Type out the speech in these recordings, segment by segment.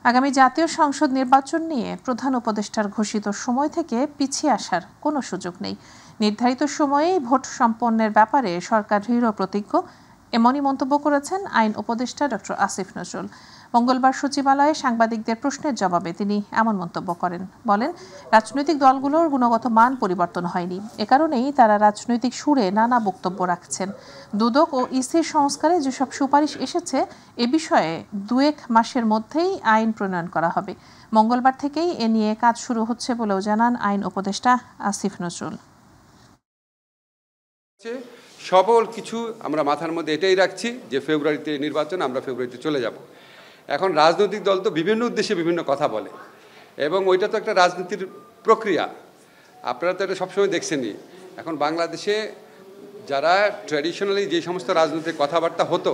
আগামী জাতীয় সংসদ নির্বাচন নিয়ে প্রধান উপদেষ্টার ঘোষিত সময় থেকে পিছিয়ে আসার কোনো সুযোগ নেই। নির্ধারিত সময়েই ভোট সম্পন্নের ব্যাপারে সরকার দৃঢ় প্রতিজ্ঞ, এমনই মন্তব্য করেছেন আইন উপদেষ্টা ডক্টর আসিফ নজরুল। মঙ্গলবার সচিবালয়ে সাংবাদিকদের প্রশ্নের জবাবে তিনি এমন মন্তব্য করেন। বলেন, রাজনৈতিক দলগুলোর গুণগত মান পরিবর্তন হয়নি, এ কারণেই তারা রাজনৈতিক সুরে নানা বক্তব্য রাখছেন। দুদক ও ইসির সংস্কারে যেসব সুপারিশ এসেছে, এ বিষয়ে 2-1 মাসের মধ্যেই আইন প্রণয়ন করা হবে। মঙ্গলবার থেকেই এ নিয়ে কাজ শুরু হচ্ছে বলেও জানান আইন উপদেষ্টা আসিফ নজরুল। সকল কিছু আমরা মাথার মধ্যে এটাই রাখছি যে ফেব্রুয়ারিতে নির্বাচন, আমরা ফেব্রুয়ারিতে চলে যাব। এখন রাজনৈতিক দল তো বিভিন্ন উদ্দেশ্যে বিভিন্ন কথা বলে, এবং ওইটা তো একটা রাজনীতির প্রক্রিয়া। আপনারা তো এটা সবসময় দেখছেনই। এখন বাংলাদেশে যারা ট্র্যাডিশনালি যে সমস্ত রাজনৈতিক কথাবার্তা হতো,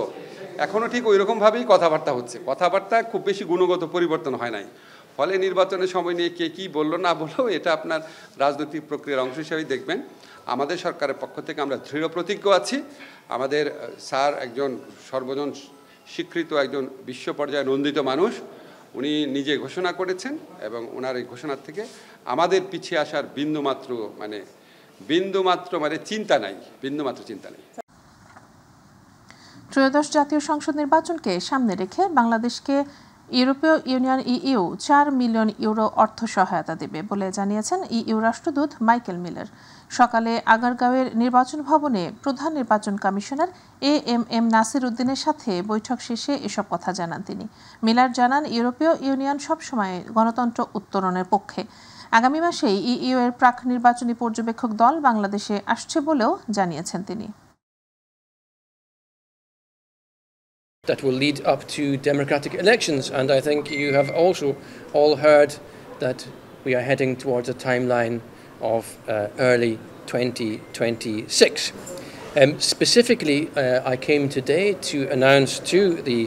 এখনও ঠিক ওই রকমভাবেই কথাবার্তা হচ্ছে। কথাবার্তা খুব বেশি গুণগত পরিবর্তন হয় নাই। ফলে নির্বাচনের সময় নিয়ে কে কী বললো না বললো, এটা আপনার রাজনৈতিক প্রক্রিয়ার অংশ হিসেবেই দেখবেন। আমাদের সরকারের পক্ষ থেকে আমরা দৃঢ় প্রতিজ্ঞ আছি। আমাদের স্যার একজন সর্বজন স্বীকৃত একজন বিশ্ব পর্যায়ে নন্দিত মানুষ, উনি নিজে ঘোষণা করেছেন, এবং ওনার এই ঘোষণার থেকে আমাদের পিছিয়ে আসার বিন্দুমাত্র চিন্তা নাই, বিন্দুমাত্র চিন্তা নেই। ত্রয়োদশ জাতীয় সংসদ নির্বাচনকে সামনে রেখে বাংলাদেশকে ইউরোপীয় ইউনিয়ন EU 4 মিলিয়ন ইউরো অর্থ সহায়তা দেবে বলে জানিয়েছেন EU রাষ্ট্রদূত মাইকেল মিলার। সকালে আগারগাঁওয়ের নির্বাচন ভবনে প্রধান নির্বাচন কমিশনার AMM নাসির উদ্দিনের সাথে বৈঠক শেষে এসব কথা জানান তিনি। মিলার জানান, ইউরোপীয় ইউনিয়ন সবসময় গণতন্ত্র উত্তরণের পক্ষে। আগামী মাসেই EU এর প্রাক নির্বাচনী পর্যবেক্ষক দল বাংলাদেশে আসছে বলেও জানিয়েছেন তিনি। That will lead up to democratic elections, and I think you have also all heard that we are heading towards a timeline of early 2026. Specifically, I came today to announce to the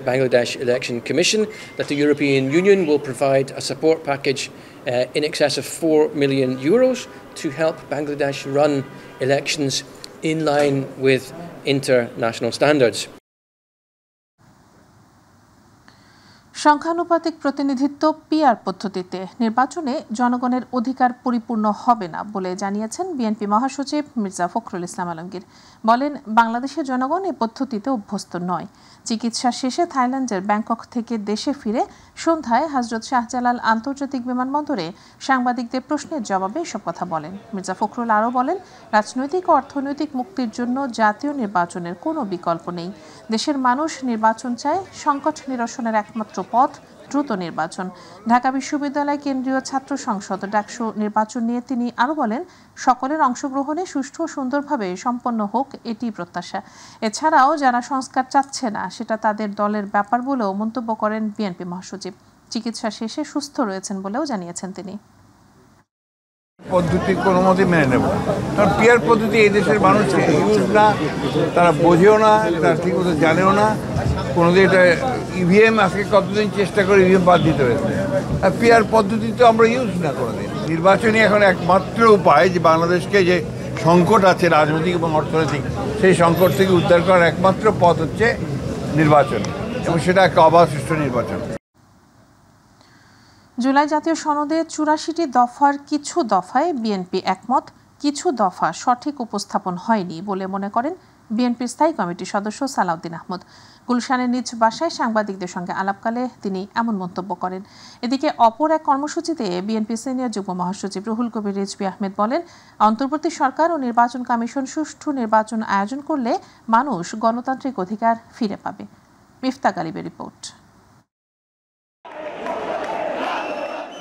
Bangladesh Election Commission that the European Union will provide a support package in excess of 4 million euros to help Bangladesh run elections in line with international standards. সংখ্যানুপাতিক প্রতিনিধিত্ব PR পদ্ধতিতে নির্বাচনে জনগণের অধিকার পরিপূর্ণ হবে না বলে জানিয়েছেন বিএনপি মহাসচিব মির্জা ফখরুল ইসলাম আলমগীর। বলেন, বাংলাদেশের জনগণ এ পদ্ধতিতে অভ্যস্ত নয়। চিকিৎসা শেষে থাইল্যান্ডের ব্যাংকক থেকে দেশে ফিরে সন্ধ্যায় হযরত শাহজালাল আন্তর্জাতিক বিমানবন্দরে সাংবাদিকদের প্রশ্নের জবাবে এসব কথা বলেন। মির্জা ফখরুল আরও বলেন, রাজনৈতিক ও অর্থনৈতিক মুক্তির জন্য জাতীয় নির্বাচনের কোনো বিকল্প নেই। দেশের মানুষ নির্বাচন চায়, সংকট নিরসনের একমাত্র পথ দ্রুত নির্বাচন। ঢাকা বিশ্ববিদ্যালয় কেন্দ্রীয় ছাত্র সংসদ ডাকসু নির্বাচন নিয়ে তিনি আরও বলেন, সকলের অংশগ্রহণে সুষ্ঠু ও সুন্দরভাবে সম্পন্ন হোক, এটি প্রত্যাশা। এছাড়াও যারা সংস্কার চাচ্ছে না, সেটা তাদের দলের ব্যাপার বলেও মন্তব্য করেন বিএনপি মহাসচিব। চিকিৎসা শেষে সুস্থ রয়েছেন বলেও জানিয়েছেন তিনি। পদ্ধতি কোনো মতেই মেনে নেব, কারণ PR পদ্ধতি এই দেশের মানুষকে ইউজ না, তারা বোঝেও না, তারা ঠিক মতো জানেও না। কোনোদিন এটা EVM আজকে কতদিন চেষ্টা করে EVM বাদ দিতে হয়েছে, আর PR পদ্ধতি তো আমরা ইউজ না কোনোদিন। নির্বাচনই এখন একমাত্র উপায় যে বাংলাদেশকে যে সংকট আছে রাজনৈতিক এবং অর্থনৈতিক, সেই সংকট থেকে উদ্ধার করার একমাত্র পথ হচ্ছে নির্বাচন, এবং সেটা একটা অবাধ সুষ্ঠু নির্বাচন। জুলাই জাতীয় সনদে 84টি দফার কিছু দফায় বিএনপি একমত, কিছু দফা সঠিক উপস্থাপন হয়নি বলে মনে করেন বিএনপির স্থায়ী কমিটির সদস্য সালাউদ্দিন আহমদ। গুলশানের নিজ বাসায় সাংবাদিকদের সঙ্গে আলাপকালে তিনি এমন মন্তব্য করেন। এদিকে অপর এক কর্মসূচিতে বিএনপি সিনিয়র যুগ্ম মহাসচিব রুহুল কবির রিজভী আহমেদ বলেন, অন্তর্বর্তী সরকার ও নির্বাচন কমিশন সুষ্ঠু নির্বাচন আয়োজন করলে মানুষ গণতান্ত্রিক অধিকার ফিরে পাবে। মিফতা গালিবের রিপোর্ট।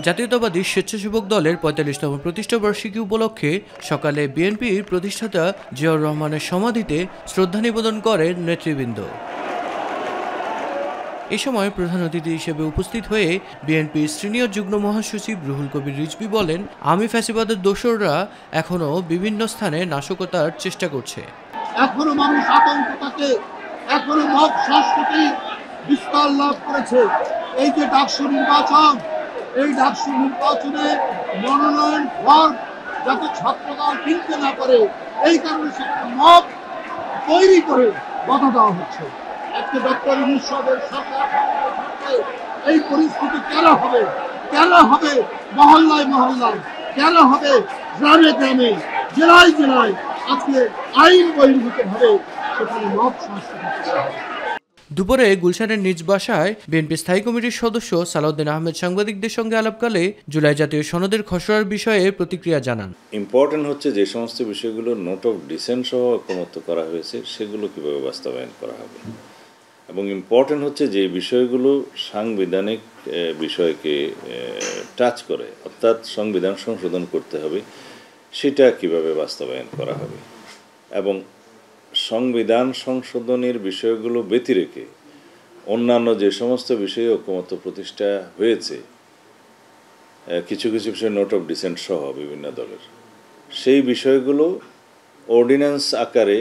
জাতীয়তাবাদী স্বেচ্ছাসেবক দলের ৪৫তম প্রতিষ্ঠাবার্ষিকী উপলক্ষে সকালে বিএনপির প্রতিষ্ঠাতা জিয়াউর রহমানের সমাধিতে শ্রদ্ধা নিবেদন করেন নেতৃবৃন্দ। এ সময় প্রধান অতিথি হিসেবে উপস্থিত হয়ে বিএনপির সিনিয়র যুগ্ম মহাসচিব রুহুল কবির রিজভী বলেন, আমি ফ্যাসিবাদের দোসররা এখনো বিভিন্ন স্থানে নাশকতার চেষ্টা করছে। এখনো মানুষ আতঙ্ক থাকে, এখনো মব সংস্কৃতি বিস্তার লাভ করেছে। এই যে ডাকসু নির্বাচন, এই ডাকসু নির্বাচনে মনোনয়ন ফর্ম যাতে ছাত্রদল কিনতে না পারে, এই কারণে সেখানে মব তৈরি করে বাধা দেওয়া হচ্ছে। আজকে ডক্টর ইউনূস সরকার এই পরিস্থিতি কেন হবে? কেন হবে মহল্লায় মহল্লায়? কেন হবে গ্রামে গ্রামে, জেলায় জেলায়? আজকে আইন বহির্ভূতভাবে সেখানে মব সংস্কৃতি। দুপুরে গুলশানের নিজ বাসায় বিএনপি স্থায়ী কমিটির সদস্য সালাউদ্দিন আহমেদ সাংবাদিকদের সঙ্গে আলাপকালে জুলাই জাতীয় সনদের খসড়ার বিষয়ে প্রতিক্রিয়া জানান। ইম্পর্টেন্ট হচ্ছে যে সমস্ত বিষয়গুলো নোট অফ ডিসেন্ট সহ ঐকমত্য করা হয়েছে সেগুলো কিভাবে বাস্তবায়ন করা হবে, এবং ইম্পর্টেন্ট হচ্ছে যে বিষয়গুলো সাংবিধানিক বিষয়কে টাচ করে, অর্থাৎ সংবিধান সংশোধন করতে হবে, সেটা কিভাবে বাস্তবায়ন করা হবে। এবং সংবিধান সংশোধনের বিষয়গুলো ব্যতি রেখে অন্যান্য যে সমস্ত বিষয়ে ঐকমত্য প্রতিষ্ঠা হয়েছে, কিছু কিছু বিষয় নোট অফ ডিসেন্ট সহ বিভিন্ন দলের, সেই বিষয়গুলো অর্ডিন্যান্স আকারে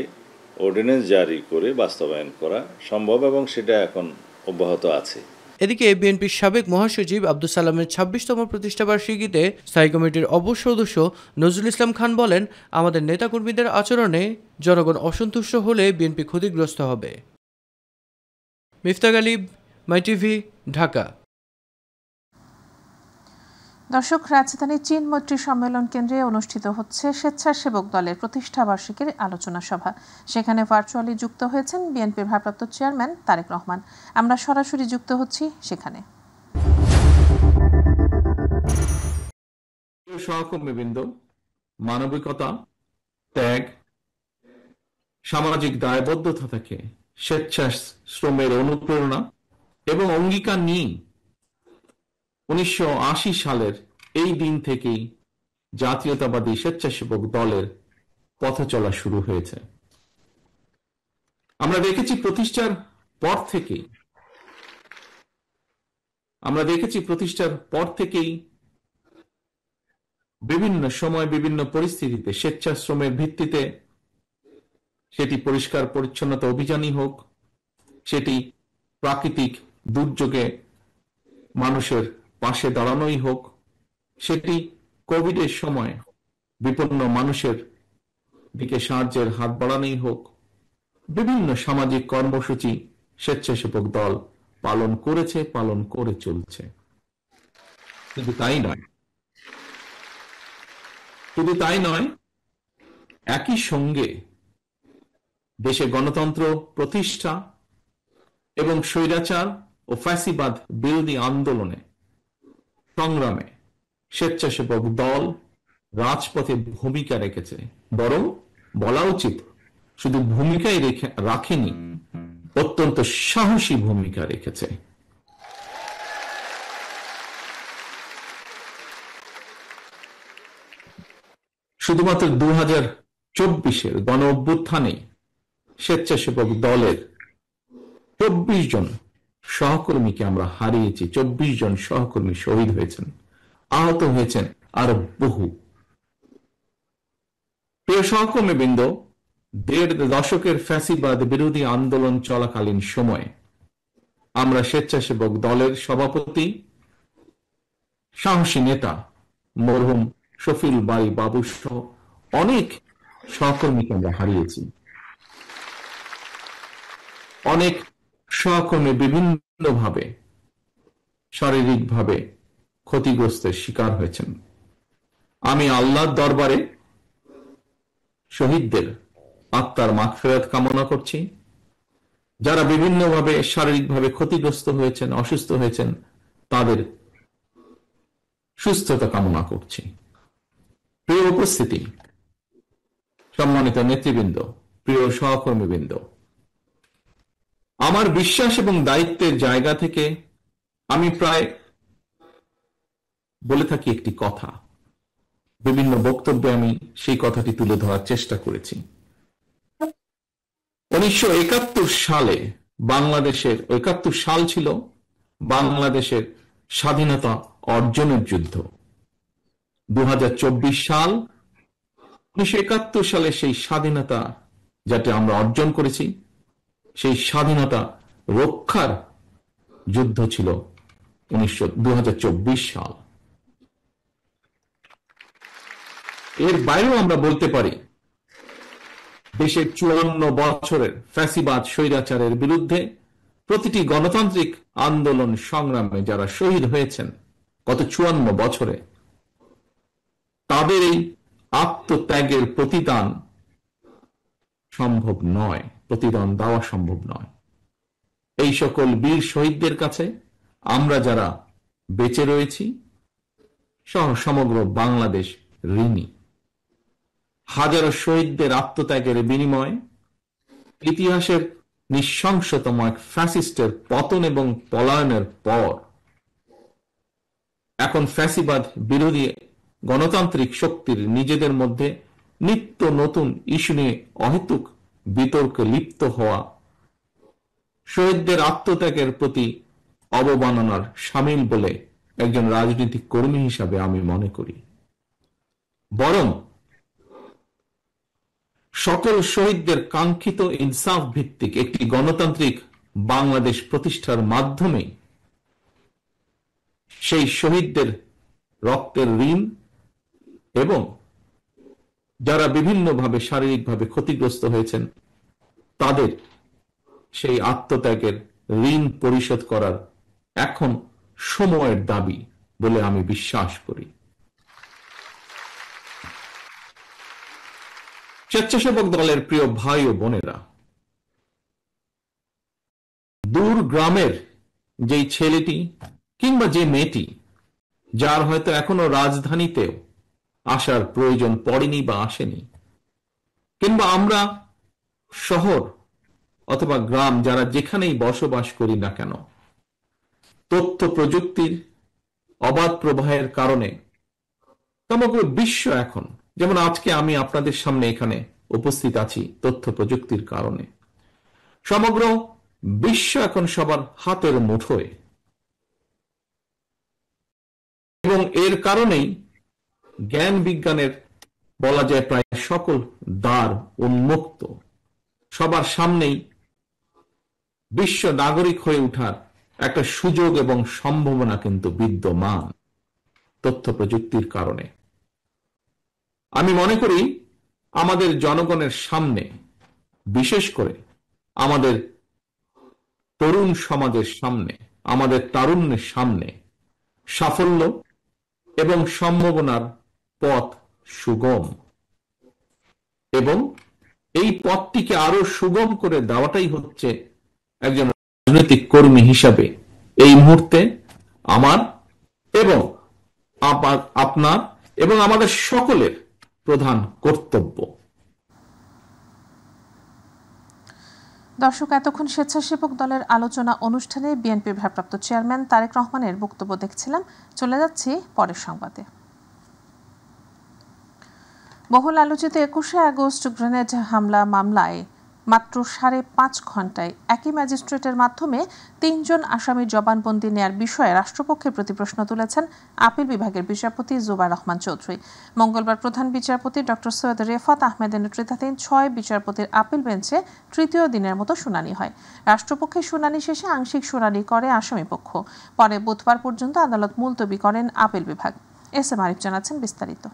অর্ডিন্যান্স জারি করে বাস্তবায়ন করা সম্ভব, এবং সেটা এখন অব্যাহত আছে। এদিকে বিএনপির সাবেক মহাসচিব আব্দুল সালামের ২৬তম প্রতিষ্ঠাবার্ষিকীতে স্থায়ী কমিটির অপর সদস্য নজরুল ইসলাম খান বলেন, আমাদের নেতাকর্মীদের আচরণে জনগণ অসন্তুষ্ট হলে বিএনপি ক্ষতিগ্রস্ত হবে। মিফতা গালিব, মাই টিভি, ঢাকা। দর্শক, রাজধানীর চীন মৈত্রী সম্মেলন কেন্দ্রে অনুষ্ঠিত হচ্ছে স্বেচ্ছাসেবক দলের প্রতিষ্ঠাবার্ষিকীর আলোচনা সভা। সেখানে ভার্চুয়ালি যুক্ত হয়েছেন বিএনপির ভারপ্রাপ্ত চেয়ারম্যান তারেক রহমান। আমরা সরাসরি যুক্ত হচ্ছি সেখানে। সহকর্মীবৃন্দ, মানবিকতা, ত্যাগ, সামাজিক দায়বদ্ধতা থেকে স্বেচ্ছাশ্রমের অনুপ্রেরণা এবং অঙ্গীকার নিয়ে 1980 সালের এই দিন থেকেই জাতীয়তাবাদী স্বেচ্ছাসেবক দলের পথ চলা শুরু হয়েছে। আমরা দেখেছি প্রতিষ্ঠার পর থেকেই বিভিন্ন সময় বিভিন্ন পরিস্থিতিতে স্বেচ্ছাশ্রমের ভিত্তিতে, সেটি পরিষ্কার পরিচ্ছন্নতা অভিযানই হোক, সেটি প্রাকৃতিক দুর্যোগে মানুষের পাশে দাঁড়ানোই হোক, সেটি কোভিডের সময় বিপন্ন মানুষের দিকে সাহায্যের হাত বাড়ানোই হোক, বিভিন্ন সামাজিক কর্মসূচি স্বেচ্ছাসেবক দল পালন করেছে, পালন করে চলছে। শুধু তাই নয়, একই সঙ্গে দেশে গণতন্ত্র প্রতিষ্ঠা এবং স্বৈরাচার ও ফ্যাসিবাদ বিরোধী আন্দোলনে সংগ্রামে স্বেচ্ছাসেবক দল রাজপথে ভূমিকা রেখেছে, বরং বলা উচিত শুধু ভূমিকাই রাখেনি, অত্যন্ত সাহসী ভূমিকা রেখেছে। শুধুমাত্র 2024-এর গণ অভ্যুত্থানে স্বেচ্ছাসেবক দলের 24 জন সহকর্মীকে আমরা হারিয়েছি। 24 জন সহকর্মী শহীদ হয়েছেন, আহত হয়েছেন আরো বহু। প্রিয় সহকর্মীবৃন্দ, 1.5 দশকের ফ্যাসিবাদ বিরোধী আন্দোলন চলাকালীন সময়ে আমরা স্বেচ্ছাসেবক দলের সভাপতি, সাহসী নেতা মরহুম শফিল বাই বাবু সহ অনেক সহকর্মীকে আমরা হারিয়েছি। অনেক সহকর্মী বিভিন্নভাবে শারীরিকভাবে ক্ষতিগ্রস্তের শিকার হয়েছেন। আমি আল্লাহর দরবারে শহীদদের আত্মার মাগফিরাত কামনা করছি। যারা বিভিন্নভাবে শারীরিকভাবে ক্ষতিগ্রস্ত হয়েছেন, অসুস্থ হয়েছেন, তাদের সুস্থতা কামনা করছি। প্রিয় উপস্থিতি, সম্মানিত নেতৃবৃন্দ, প্রিয় সহকর্মীবৃন্দ, আমার বিশ্বাস এবং দায়িত্বের জায়গা থেকে আমি প্রায় বলে থাকি একটি কথা। বিভিন্ন বক্তব্যে আমি সেই কথাটি তুলে ধরার চেষ্টা করেছি। 1971 সালে বাংলাদেশের 71 সাল ছিল বাংলাদেশের স্বাধীনতা অর্জনের যুদ্ধ। 2024 সাল 1971 সালে সেই স্বাধীনতা যাতে আমরা অর্জন করেছি, সেই স্বাধীনতা রক্ষার যুদ্ধ ছিল 2024 সাল। এর বাইরেও আমরা বলতে পারি দেশের 54 বছরের ফ্যাসিবাদ স্বৈরাচারের বিরুদ্ধে প্রতিটি গণতান্ত্রিক আন্দোলন সংগ্রামে যারা শহীদ হয়েছেন গত 54 বছরে, তাদের এই আত্মত্যাগের প্রতিদান সম্ভব নয়, প্রতিদান দেওয়া সম্ভব নয়। এই সকল বীর শহীদদের কাছে আমরা যারা বেঁচে রয়েছি সহ সমগ্র বাংলাদেশ ঋণী। হাজারো শহীদদের আত্মত্যাগের বিনিময়ে ইতিহাসের নৃশংসতম এক ফ্যাসিস্টের পতন এবং পলায়নের পর এখন ফ্যাসিবাদ বিরোধী গণতান্ত্রিক শক্তির নিজেদের মধ্যে নিত্য নতুন ইস্যু নিয়ে অহেতুক বিতর্কে লিপ্ত হওয়া শহীদদের আত্মত্যাগের প্রতি অবমাননার শামিল বলে একজন রাজনৈতিক কর্মী হিসাবে আমি মনে করি। বরং সকল শহীদদের কাঙ্ক্ষিত ইনসাফ ভিত্তিক একটি গণতান্ত্রিক বাংলাদেশ প্রতিষ্ঠার মাধ্যমে সেই শহীদদের রক্তের ঋণ এবং যারা বিভিন্নভাবে শারীরিকভাবে ক্ষতিগ্রস্ত হয়েছেন তাদের সেই আত্মত্যাগের ঋণ পরিশোধ করার এখন সময়ের দাবি বলে আমি বিশ্বাস করি। স্বেচ্ছাসেবক দলের প্রিয় ভাই ও বোনেরা, দূর গ্রামের যেই ছেলেটি কিংবা যে মেয়েটি যার হয়তো এখনো রাজধানীতেও আসার প্রয়োজন পড়েনি বা আসেনি, কিংবা আমরা শহর অথবা গ্রাম যারা যেখানেই বসবাস করি না কেন, তথ্য প্রযুক্তির অবাধ প্রবাহের কারণে সমগ্র বিশ্ব এখন, যেমন আজকে আমি আপনাদের সামনে এখানে উপস্থিত আছি তথ্য প্রযুক্তির কারণে, সমগ্র বিশ্ব এখন সবার হাতের মুঠোয়। এবং এর কারণেই জ্ঞান বিজ্ঞানের বলা যায় প্রায় সকল দ্বার উন্মুক্ত, সবার সামনেই বিশ্ব নাগরিক হয়ে ওঠার একটা সুযোগ এবং সম্ভাবনা কিন্তু বিদ্যমান তথ্য প্রযুক্তির কারণে। আমি মনে করি আমাদের জনগণের সামনে, বিশেষ করে আমাদের তরুণ সমাজের সামনে, আমাদের তারুণ্যের সামনে সাফল্য এবং সম্ভাবনার পথ সুগম, এবং এই পথটিকে আরো সুগম করে দেওয়াটাই হচ্ছে একজন রাজনৈতিক কর্মী হিসাবে এই মুহূর্তে আমার এবং আপনার এবং আমাদের সকলের প্রধান কর্তব্য। দর্শক, এতক্ষণ স্বেচ্ছাসেবক দলের আলোচনা অনুষ্ঠানে বিএনপির ভারপ্রাপ্ত চেয়ারম্যান তারেক রহমানের বক্তব্য দেখছিলাম। চলে যাচ্ছি পরের সংবাদে। বহুল আলোচিত 21শে আগস্ট গ্রেনেড হামলা মামলায় মাত্র 5.5 ঘণ্টায় একই ম্যাজিস্ট্রেটের মাধ্যমে 3 জন আসামির জবানবন্দি নেয়ার বিষয়ে রাষ্ট্রপক্ষের প্রতি প্রশ্ন তুলেছেন আপিল বিভাগের বিচারপতি জুবাইর রহমান চৌধুরী। মঙ্গলবার প্রধান বিচারপতি ডক্টর সৈয়দ রেফাত আহমেদের নেতৃত্বাধীন 6 বিচারপতির আপিল বেঞ্চে তৃতীয় দিনের মতো শুনানি হয়। রাষ্ট্রপক্ষের শুনানি শেষে আংশিক শুনানি করে আসামিপক্ষ। পরে বুধবার পর্যন্ত আদালত মুলতবি করেন আপিল বিভাগ। এস এম আরিফ জানাচ্ছেন বিস্তারিত।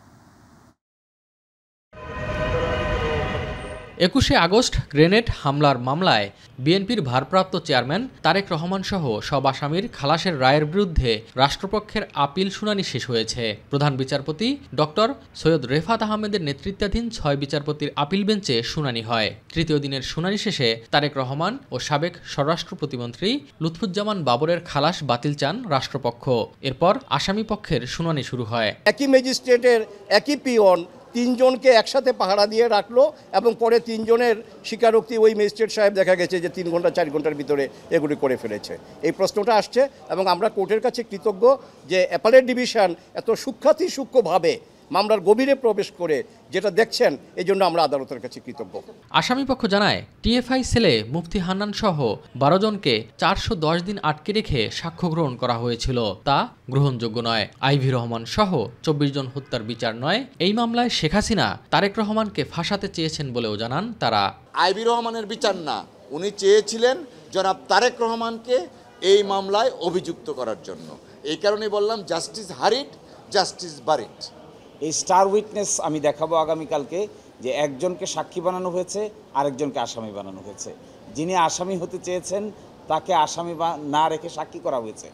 21শে আগস্ট গ্রেনেড হামলার মামলায় বিএনপির ভারপ্রাপ্ত চেয়ারম্যান তারেক রহমান সহ সব আসামির খালাসের রায়ের বিরুদ্ধে রাষ্ট্রপক্ষের আপিল শুনানি শেষ হয়েছে। প্রধান বিচারপতি ডক্টর সৈয়দ রেফাত আহমেদের নেতৃত্বাধীন 6 বিচারপতির আপিল বেঞ্চে শুনানি হয়। তৃতীয় দিনের শুনানি শেষে তারেক রহমান ও সাবেক স্বরাষ্ট্র প্রতিমন্ত্রী লুৎফুজ্জামান বাবরের খালাস বাতিল চান রাষ্ট্রপক্ষ। এরপর আসামি পক্ষের শুনানি শুরু হয়। একই ম্যাজিস্ট্রেটের একই পিয়ন 3 জনকে একসাথে পাহারা দিয়ে রাখলো এবং পরে 3 জনের স্বীকারোক্তি ওই ম্যাজিস্ট্রেট সাহেব দেখা গেছে যে 3 ঘন্টা 4 ঘন্টার ভিতরে এগুলি করে ফেলেছে। এই প্রশ্নটা আসছে এবং আমরা কোর্টের কাছে কৃতজ্ঞ যে অ্যাপেলেট ডিভিশন এত সূক্ষ্মভাবে মামলার গভীরে প্রবেশ করে যেটা দেখছেন, এই জন্য আমরা আদালতের কাছে কৃতজ্ঞ। আসামিপক্ষ জানায় টিএফআই সেলে মুফতি হান্নান সহ 12 জনকে 410 দিন আটকে রেখে সাক্ষ্য গ্রহণ করা হয়েছিল, তা গ্রহণযোগ্য নয়। আইভি রহমান সহ 24 জন হত্যার বিচার নয়। এই মামলায় শেখ হাসিনা তারেক রহমানকে ফাঁসাতে চেয়েছেন বলেও জানান তারা। আইভি রহমানের বিচার না, উনি চেয়েছিলেন জনাব তারেক রহমানকে এই মামলায় অভিযুক্ত করার জন্য। এই কারণে বললাম জাস্টিস হারিড, জাস্টিস বারিড। এই স্টার উইটনেস আমি দেখাবো আগামীকালকে, যে একজনকে সাক্ষী বানানো হয়েছে, আরেকজনকে আসামি বানানো হয়েছে। যিনি আসামি হতে চেয়েছেন তাকে আসামি না রেখে সাক্ষী করা হয়েছে।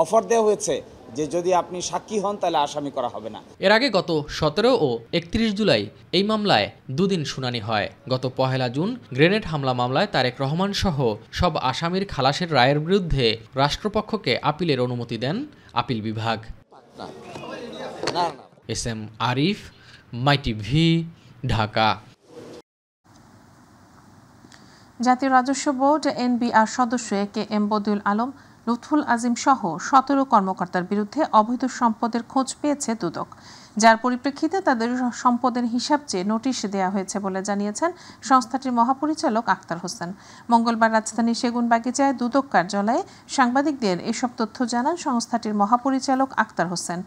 অফার দেওয়া হয়েছে যে যদি আপনি সাক্ষী হন তাহলে আসামি করা হবে না। এর আগে গত 17 ও 31 জুলাই এই মামলায় দুদিন শুনানি হয়। গত 1 জুন গ্রেনেড হামলা মামলায় তারেক রহমান সহ সব আসামির খালাসের রায়ের বিরুদ্ধে রাষ্ট্রপক্ষকে আপিলের অনুমতি দেন আপিল বিভাগ। SM Arif, MyTV, Dhaka. জাতীয় রাজস্ব বোর্ড NBR সদস্য KM বদিউল আলম, লুৎফুল আজিম সহ 17 কর্মকর্তার বিরুদ্ধে অবৈধ সম্পদের খোঁজ পেয়েছে দুদক, যার পরিপ্রেক্ষিতে তাদের সম্পদের হিসাব চেয়ে নোটিশ দেওয়া হয়েছে বলে জানিয়েছেন সংস্থাটির মহাপরিচালক আক্তার হোসেন। মঙ্গলবার রাজধানীর সেগুনবাগিচায় দুদক কার্যালয়ে সাংবাদিকদের এসব তথ্য জানান সংস্থাটির মহাপরিচালক আক্তার হোসেন।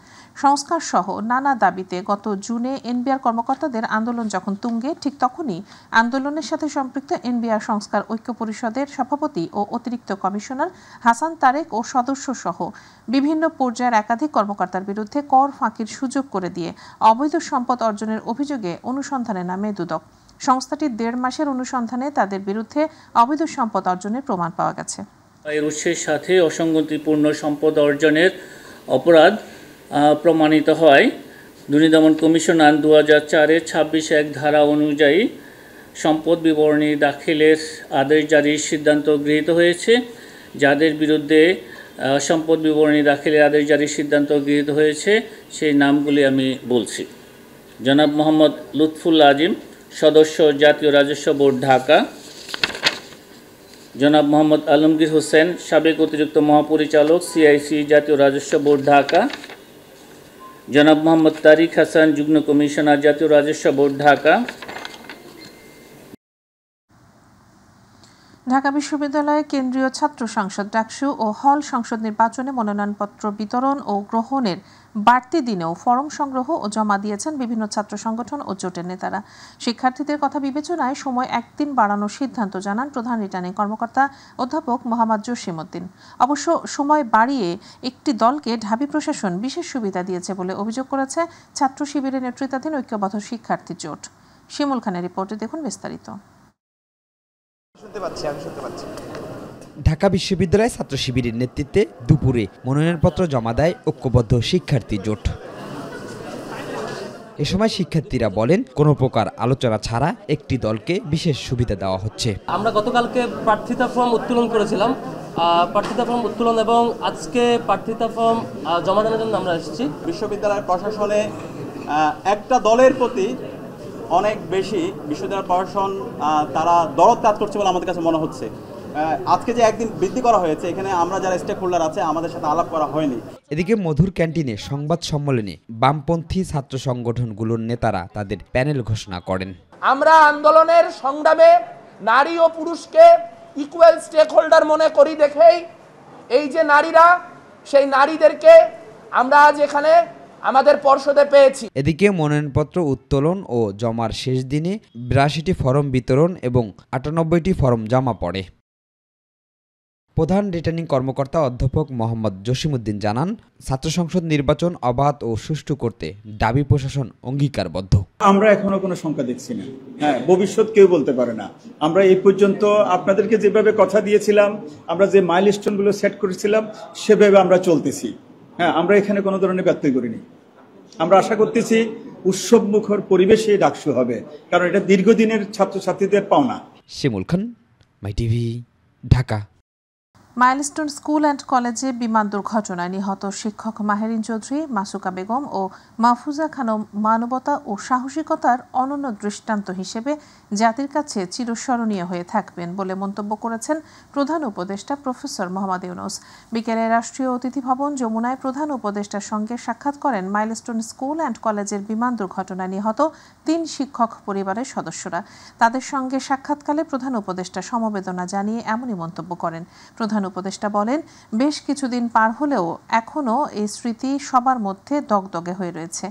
সংস্কার সহ নানা দাবিতে গত জুনে NBR কর্মকর্তাদের আন্দোলন যখন তুঙ্গে, ঠিক তখনই আন্দোলনের সাথে সম্পৃক্ত NBR সংস্কার ঐক্য পরিষদের সভাপতি ও অতিরিক্ত কমিশনার হাসান তারেক ও সদস্য সহ বিভিন্ন পর্যায়ের একাধিক কর্মকর্তার বিরুদ্ধে কর ফাঁকির সুযোগ করে দিয়ে অবৈধ সম্পদ অর্জনের অভিযোগে অনুসন্ধানে নামে দুদক। সংস্থাটির 1.5 মাসের অনুসন্ধানে তাদের বিরুদ্ধে অবৈধ সম্পদ অর্জনের প্রমাণ পাওয়া গেছে। এর উৎসের সাথে অসঙ্গতিপূর্ণ সম্পদ অর্জনের অপরাধ প্রমাণিত হয়। দুর্নীতি দমন কমিশন আইন 2004-এর 26(1) ধারা অনুযায়ী সম্পদ বিবরণী দাখিলের আদেশ জারির সিদ্ধান্ত গৃহীত হয়েছে। যাদের বিরুদ্ধে সম্পদ বিবরণী দাখিলের আদেশ জারির সিদ্ধান্ত গৃহীত হয়েছে সেই নামগুলি আমি বলছি। জনাব মোহাম্মদ লুৎফুল আজিম, সদস্য জাতীয় রাজস্ব বোর্ড, ঢাকা। জনাব মোহাম্মদ আলমগীর হোসেন, সাবেক অতিরিক্ত মহাপরিচালক, CIC জাতীয় রাজস্ব বোর্ড, ঢাকা। জনাব মোহাম্মদ তারিক হাসান, যুগ্ম কমিশনার, জাতীয় রাজস্ব বোর্ড, ঢাকা। ঢাকা বিশ্ববিদ্যালয়ে কেন্দ্রীয় ছাত্র সংসদ ডাকসু ও হল সংসদ নির্বাচনে মনোনয়নপত্র বিতরণ ও গ্রহণের বাড়তি দিনেও ফরম সংগ্রহ ও জমা দিয়েছেন বিভিন্ন ছাত্র সংগঠন ও জোটের নেতারা। শিক্ষার্থীদের কথা বিবেচনায় সময় 1 দিন বাড়ানোর সিদ্ধান্ত জানান প্রধান রিটার্নিং কর্মকর্তা অধ্যাপক মোহাম্মদ জসিমউদ্দিন। অবশ্য সময় বাড়িয়ে একটি দলকে ঢাবি প্রশাসন বিশেষ সুবিধা দিয়েছে বলে অভিযোগ করেছে ছাত্র শিবিরের নেতৃত্বাধীন ঐক্যবদ্ধ শিক্ষার্থী জোট। শিমুল খানের রিপোর্টে দেখুন বিস্তারিত। ঢাকা বিশ্ববিদ্যালয় ছাত্র শিবিরের নেতৃত্বে দুপুরে মনোনয়নপত্র জমা দেয় ঐক্যবদ্ধ শিক্ষার্থী জোট। এ সময় শিক্ষার্থীরা বলেন, কোনো প্রকার আলোচনা ছাড়া একটি দলকে বিশেষ সুবিধা দেওয়া হচ্ছে। আমরা গতকালকে প্রার্থিতা ফর্ম উত্তোলন করেছিলাম, প্রার্থিতা ফর্ম উত্তোলন এবং আজকে প্রার্থিতা ফর্ম জমা দেওয়ার জন্য আমরা এসেছি। বিশ্ববিদ্যালয়ের প্রশাসনে একটা দলের প্রতি অনেক বেশি বিশ্ববিদ্যালয় প্রশাসন তারা দরদ কাজ করছে বলে আমাদের কাছে মনে হচ্ছে। আজকে যে 1 দিন বৃদ্ধি করা হয়েছে, এখানে আমরা যারা স্টেক হোল্ডার আছে আমাদের সাথে আলাপ করা হয়নি। এদিকে মধুর ক্যান্টিনে সংবাদ সম্মেলনে বামপন্থী ছাত্র সংগঠনগুলোর নেতারা তাদের প্যানেল ঘোষণা করেন। আমরা আন্দোলনের সংগ্রামে নারী ও পুরুষকে ইকুয়াল স্টেক হোল্ডার মনে করি দেখেই এই যে নারীরা, সেই নারীদেরকে আমরা আজ এখানে আমাদের পর্ষদে পেয়েছি। এদিকে মনোনয়নপত্র উত্তোলন ও জমার শেষ দিনে 82টি ফরম বিতরণ এবং 98টি ফরম জমা পড়ে। প্রধান রিটার্নিং কর্মকর্তা অধ্যাপক মোহাম্মদ জসিমউদ্দিন জানান, ছাত্র সংসদ নির্বাচন অবাধ ও সুষ্ঠু করতে ঢাবি প্রশাসন অঙ্গীকারবদ্ধ। আমরা এখনো কোনো সংখ্যা দেখছি না, ভবিষ্যৎ কেউ বলতে পারে না। আমরা এই পর্যন্ত আপনাদেরকে যেভাবে কথা দিয়েছিলাম, আমরা যে মাইলস্টোনগুলো সেট করেছিলাম সেভাবে আমরা চলতেছি। আমরা এখানে কোনো ধরনের ব্যত্যয় করিনি। আমরা আশা করতেছি উৎসব মুখর পরিবেশে ডাকসু হবে, কারণ এটা দীর্ঘদিনের ছাত্রছাত্রীদের পাওনা। Shimul Khan, My TV, Dhaka. Milestone School and কলেজে বিমান দুর্ঘটনায় নিহত শিক্ষক মাহেরিন চৌধুরী, মাসুকা বেগম ও মাহফুজা খানম মানবতা ও সাহসিকতার অনন্য দৃষ্টান্ত হিসেবে জাতির কাছে চিরস্মরণীয় হয়ে থাকবেন বলে মন্তব্য করেছেন প্রধান উপদেষ্টা প্রফেসর মোহাম্মদ ইউনূস। বিকেলে রাষ্ট্রীয় অতিথি ভবন যমুনায় প্রধান উপদেষ্টার সঙ্গে সাক্ষাৎ করেন মাইলস্টোন স্কুল অ্যান্ড কলেজের বিমান দুর্ঘটনায় নিহত 3 শিক্ষক পরিবারের সদস্যরা। তাদের সঙ্গে সাক্ষাৎকালে প্রধান উপদেষ্টা সমবেদনা জানিয়ে এমনই মন্তব্য করেন। প্রধান উপদেষ্টা বলেন, বেশ কিছুদিন পার হলেও এখনও এই স্মৃতি সবার মধ্যে দগদগে হয়ে রয়েছে।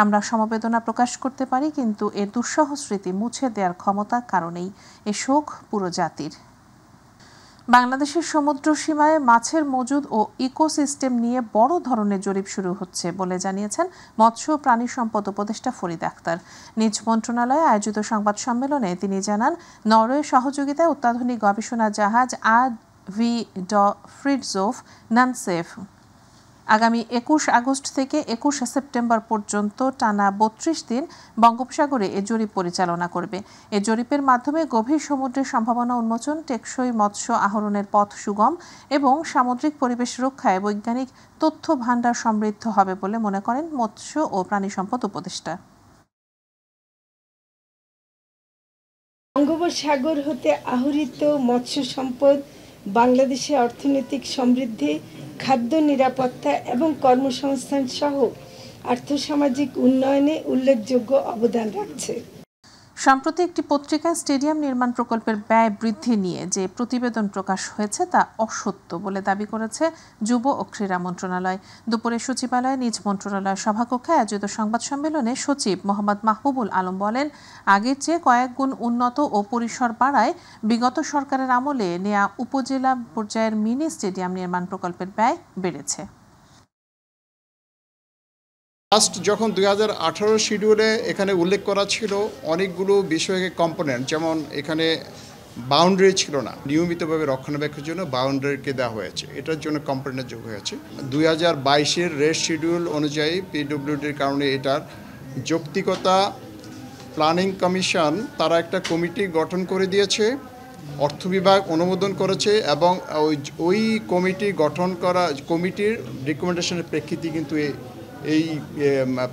আমরা সমবেদনা প্রকাশ করতে পারি, কিন্তু এ দুঃসহ স্মৃতি মুছে দেওয়ার ক্ষমতা কারণেই। এ শোক পুরো জাতির। বাংলাদেশের সমুদ্র সীমায় মাছের মজুদ ও ইকোসিস্টেম নিয়ে বড় ধরনের জরিপ শুরু হচ্ছে বলে জানিয়েছেন মৎস্য ও প্রাণী সম্পদ উপদেষ্টা ফরিদ আক্তার। নিজ মন্ত্রণালয়ে আয়োজিত সংবাদ সম্মেলনে তিনি জানান, নরওয়ে সহযোগিতায় অত্যাধুনিক গবেষণা জাহাজ ভি ড ফ্রিডজোফ নানসেফ আগামী 21 আগস্ট থেকে 21 সেপ্টেম্বর পর্যন্ত টানা 32 দিন বঙ্গোপসাগরে এ জরিপ পরিচালনা করবে। এ জরিপের মাধ্যমে গভীর সমুদ্রের সম্ভাবনা উন্মোচন, টেকসই মৎস্য আহরণের পথ সুগম এবং সামুদ্রিক পরিবেশ রক্ষায় বৈজ্ঞানিক তথ্য ভাণ্ডার সমৃদ্ধ হবে বলে মনে করেন মৎস্য ও প্রাণী সম্পদ উপদেষ্টা। বঙ্গোপসাগর হতে আহরিত মৎস্য সম্পদ বাংলাদেশের অর্থনৈতিক সমৃদ্ধি, খাদ্য নিরাপত্তা এবং কর্মসংস্থান সহ আর্থসামাজিক উন্নয়নে উল্লেখযোগ্য অবদান রাখছে। সম্প্রতি একটি পত্রিকায় স্টেডিয়াম নির্মাণ প্রকল্পের ব্যয় বৃদ্ধি নিয়ে যে প্রতিবেদন প্রকাশ হয়েছে তা অসত্য বলে দাবি করেছে যুব ও ক্রীড়া মন্ত্রণালয়। দুপুরে সচিবালয়ে নিজ মন্ত্রণালয় সভাকক্ষে আয়োজিত সংবাদ সম্মেলনে সচিব মোহাম্মদ মাহবুবুল আলম বলেন, আগের চেয়ে কয়েক গুণ উন্নত ও পরিসর বাড়ায় বিগত সরকারের আমলে নেয়া উপজেলা পর্যায়ের মিনি স্টেডিয়াম নির্মাণ প্রকল্পের ব্যয় বেড়েছে। লাস্ট যখন 2018 শিডিউলে এখানে উল্লেখ করা ছিল অনেকগুলো বিষয়কে কম্পোনেন্ট, যেমন এখানে বাউন্ডারি ছিল না, নিয়মিতভাবে রক্ষণাবেক্ষণের জন্য বাউন্ডারিকে দেওয়া হয়েছে, এটার জন্য কম্পোনেন্ট যোগ হয়েছে। 2022-এর রেড শিডিউল অনুযায়ী পিডব্লিউডির কারণে এটার যৌক্তিকতা প্ল্যানিং কমিশন তারা একটা কমিটি গঠন করে দিয়েছে, অর্থ বিভাগ অনুমোদন করেছে এবং ওই কমিটি গঠন করা কমিটির রিকমেন্ডেশনের প্রেক্ষিতে কিন্তু এই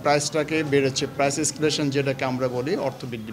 প্রাইসটাকে বেড়েছে, প্রাইস এসকেলেশন যেটাকে আমরা বলি অর্থ বৃদ্ধি।